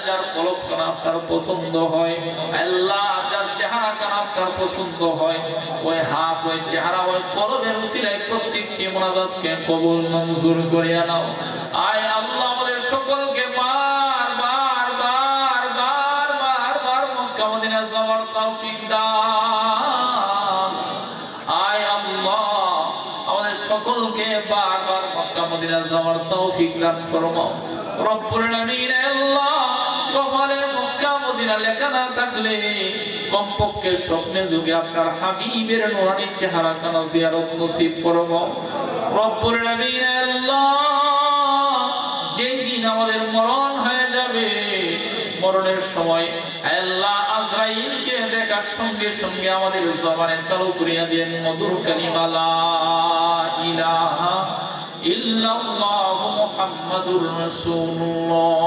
যার কলব কানা আপনার পছন্দ হয়, আল্লাহ যার চেহারা কানা আপনার পছন্দ হয়, ওই হাত ওই চেহারা ওই কলবের উসিলায় প্রত্যেকটি মুনাজাতকে কবুল মঞ্জুর করিয়া নাও। আয় আল্লাহ আমাদের সকলকে বারবার মক্কা মদিনা যাওয়ার তৌফিক দাও। আয় আল্লাহ আমাদের সকলকে বারবার মক্কা মদিনা যাওয়ার তৌফিক দান ফরমাও রব্বুল আলামিন। আল্লাহ কপালে মক্কা মদিনা লেখা না থাকলে কমপক্ষে স্বপ্নে যুগে আপনার হাবিবের নূরানী চেহারা কানা জিয়ারত নসিব ফরমাও রব্বুল আলামিন। আল্লাহ যেই দিন আমাদের মরণ হয়ে যাবে, মরণের সময় আল্লাহ আজরাইলকে দেখার সঙ্গে সঙ্গে আমাদের জবানে চালু করিয়া দেন মধুর কালিমা লা ইলাহা ইল্লাল্লাহু মুহাম্মাদুর রাসূলুল্লাহ।